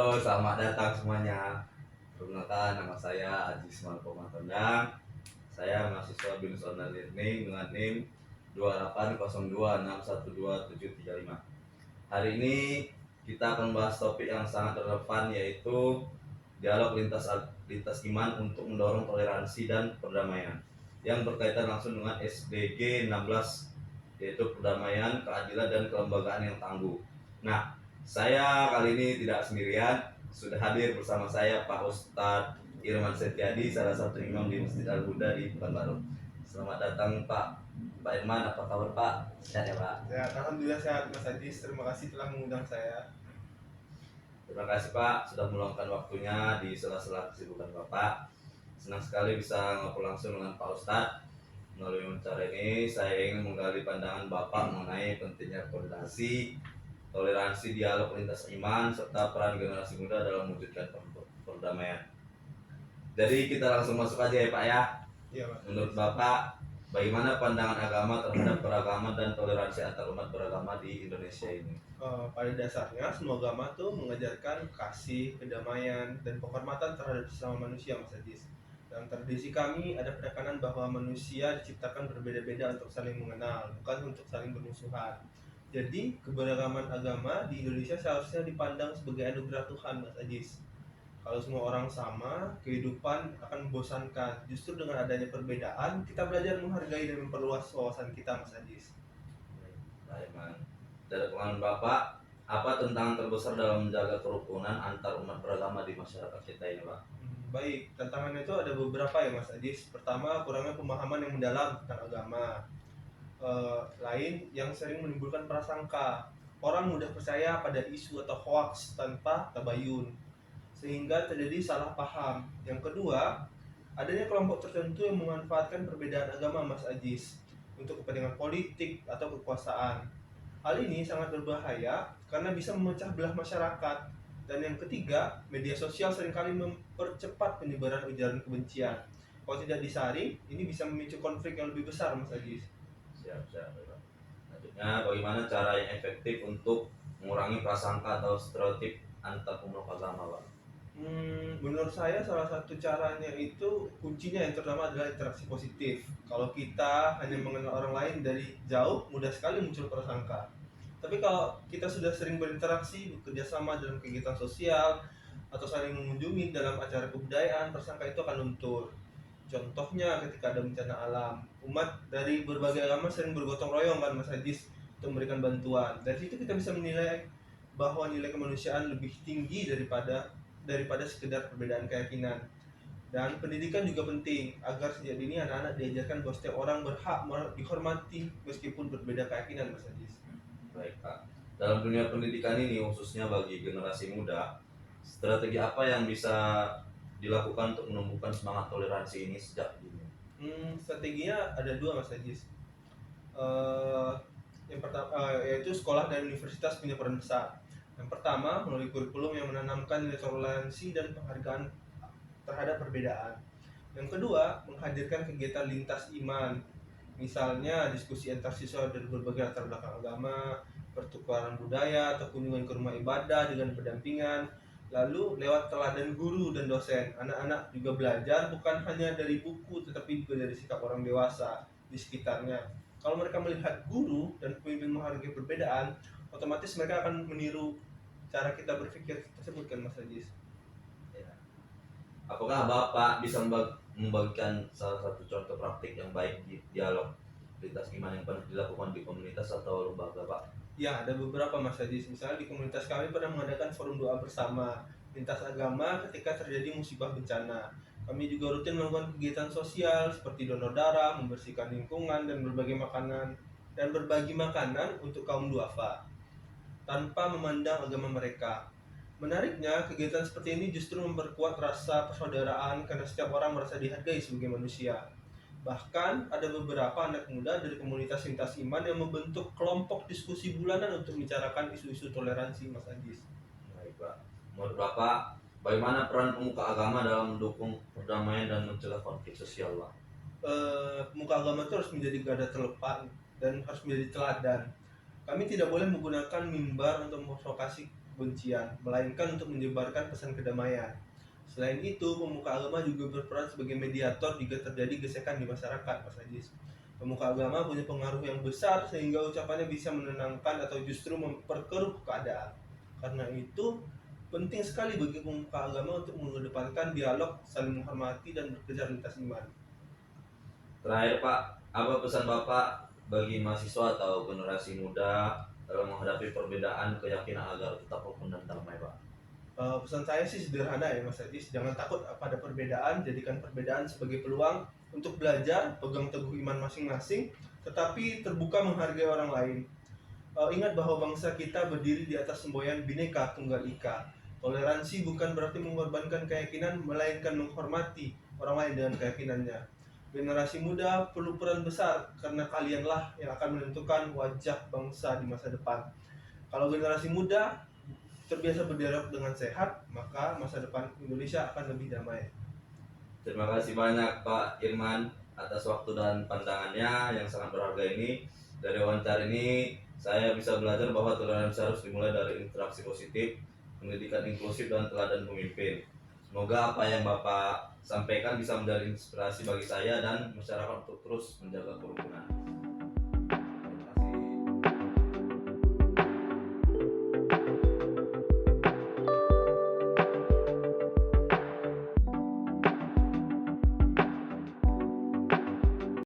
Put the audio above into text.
Halo, selamat datang semuanya. Perkenalkan, nama saya Ajis Malko Matondang. Saya mahasiswa BINUS Online Learning dengan NIM 2802612735. Hari ini kita akan membahas topik yang sangat relevan, yaitu dialog lintas iman untuk mendorong toleransi dan perdamaian, yang berkaitan langsung dengan SDG 16, yaitu perdamaian, keadilan, dan kelembagaan yang tangguh. Nah, saya kali ini tidak sendirian, sudah hadir bersama saya Pak Ustadz Irman Setiadi, salah satu imam di Masjid Al-Huda di Pekanbaru. Selamat datang Pak. Pak Irman, apa kabar Pak? Sehat ya Pak? Sehat, alhamdulillah sehat Mas Adis. Terima kasih telah mengundang saya. Terima kasih Pak sudah meluangkan waktunya di sela-sela kesibukan Bapak. Senang sekali bisa ngobrol langsung dengan Pak Ustadz. Melalui wawancara ini saya ingin menggali pandangan Bapak mengenai pentingnya koordinasi, toleransi, dialog lintas iman, serta peran generasi muda dalam mewujudkan perdamaian. Jadi kita langsung masuk aja ya Pak ya. Iya Mas. Menurut Bapak, bagaimana pandangan agama terhadap keragaman dan toleransi antar umat beragama di Indonesia ini? Pada dasarnya semua agama tuh mengajarkan kasih, kedamaian, dan penghormatan terhadap sesama manusia Mas Adis. Dalam tradisi kami ada penekanan bahwa manusia diciptakan berbeda-beda untuk saling mengenal, bukan untuk saling bermusuhan. Jadi keberagaman agama di Indonesia seharusnya dipandang sebagai anugerah Tuhan Mas Adis. Kalau semua orang sama, kehidupan akan membosankan. Justru dengan adanya perbedaan, kita belajar menghargai dan memperluas wawasan kita, Mas Adis. Baik, Man. Dari pengalaman Bapak, apa tantangan terbesar dalam menjaga kerukunan antar umat beragama di masyarakat kita ini, Pak? Baik, tantangannya itu ada beberapa ya, Mas Adis. Pertama, kurangnya pemahaman yang mendalam tentang agama. Lain, yang sering menimbulkan prasangka. Orang mudah percaya pada isu atau hoaks tanpa tabayun, sehingga terjadi salah paham. Yang kedua, adanya kelompok tertentu yang memanfaatkan perbedaan agama Mas Ajis untuk kepentingan politik atau kekuasaan. Hal ini sangat berbahaya karena bisa memecah belah masyarakat. Dan yang ketiga, media sosial seringkali mempercepat penyebaran ujaran kebencian. Kalau tidak disaring, ini bisa memicu konflik yang lebih besar Mas Ajis. Siap, siap, Pak. Selanjutnya, bagaimana cara yang efektif untuk mengurangi prasangka atau stereotip antar pemeluk agama, Pak? Menurut saya salah satu caranya itu kuncinya yang terutama adalah interaksi positif. Kalau kita hanya mengenal orang lain dari jauh, mudah sekali muncul prasangka. Tapi kalau kita sudah sering berinteraksi, bekerja sama dalam kegiatan sosial, atau saling mengunjungi dalam acara kebudayaan, prasangka itu akan luntur. Contohnya ketika ada bencana alam, umat dari berbagai agama sering bergotong royong kan Mas Hadis untuk memberikan bantuan. Dari situ kita bisa menilai bahwa nilai kemanusiaan lebih tinggi daripada sekedar perbedaan keyakinan. Dan pendidikan juga penting agar sejak dini anak-anak diajarkan bahwa setiap orang berhak dihormati meskipun berbeda keyakinan Mas Ajis. Baik Pak, dalam dunia pendidikan ini khususnya bagi generasi muda, strategi apa yang bisa dilakukan untuk menumbuhkan semangat toleransi ini sejak dini? Strateginya ada dua Mas Ajis. Yang pertama yaitu sekolah dan universitas punya peran besar. Yang pertama melalui kurikulum yang menanamkan nilai toleransi dan penghargaan terhadap perbedaan. Yang kedua, menghadirkan kegiatan lintas iman, misalnya diskusi antar siswa dari berbagai latar belakang agama, pertukaran budaya, atau kunjungan ke rumah ibadah dengan pendampingan. Lalu lewat teladan guru dan dosen, anak-anak juga belajar bukan hanya dari buku, tetapi juga dari sikap orang dewasa di sekitarnya. Kalau mereka melihat guru dan pemimpin menghargai perbedaan, otomatis mereka akan meniru cara kita berpikir tersebut kan Mas Ajis. Apakah Bapak bisa membagikan salah satu contoh praktik yang baik di dialog lintas iman yang pernah dilakukan di komunitas atau lembaga, Pak? Ya, ada beberapa Mas Hadis. Misalnya di komunitas kami pernah mengadakan forum doa bersama lintas agama ketika terjadi musibah bencana. Kami juga rutin melakukan kegiatan sosial seperti donor darah, membersihkan lingkungan, dan berbagi makanan untuk kaum duafa tanpa memandang agama mereka. Menariknya, kegiatan seperti ini justru memperkuat rasa persaudaraan karena setiap orang merasa dihargai sebagai manusia. Bahkan ada beberapa anak muda dari komunitas lintas iman yang membentuk kelompok diskusi bulanan untuk membicarakan isu-isu toleransi Mas Anjis. Baik, Pak. Menurut Bapak, bagaimana peran pemuka agama dalam mendukung perdamaian dan mencegah konflik sosial, Pak? Pemuka agama itu harus menjadi garda terdepan dan harus menjadi teladan. Kami tidak boleh menggunakan mimbar untuk kebencian, melainkan untuk menyebarkan pesan kedamaian. Selain itu, pemuka agama juga berperan sebagai mediator jika terjadi gesekan di masyarakat, Mas Ajis. Pemuka agama punya pengaruh yang besar sehingga ucapannya bisa menenangkan atau justru memperkeruh keadaan. Karena itu, penting sekali bagi pemuka agama untuk mengedepankan dialog, saling menghormati, dan bekerja lintas iman. Terakhir Pak, apa pesan Bapak bagi mahasiswa atau generasi muda dalam menghadapi perbedaan keyakinan agar tetap rukun dan damai Pak? Pesan saya sih sederhana ya Mas Ajis, jangan takut pada perbedaan, jadikan perbedaan sebagai peluang untuk belajar, pegang teguh iman masing-masing, tetapi terbuka menghargai orang lain. Ingat bahwa bangsa kita berdiri di atas semboyan Bhinneka Tunggal Ika. Toleransi bukan berarti mengorbankan keyakinan, melainkan menghormati orang lain dengan keyakinannya. Generasi muda perlu peran besar karena kalianlah yang akan menentukan wajah bangsa di masa depan. Kalau generasi muda terbiasa berdialog dengan sehat, maka masa depan Indonesia akan lebih damai. Terima kasih banyak Pak Irman atas waktu dan pandangannya yang sangat berharga ini. Dari wawancara ini, saya bisa belajar bahwa toleransi harus dimulai dari interaksi positif, pendidikan inklusif, dan teladan pemimpin. Semoga apa yang Bapak sampaikan bisa menjadi inspirasi bagi saya dan masyarakat untuk terus menjaga kerukunan.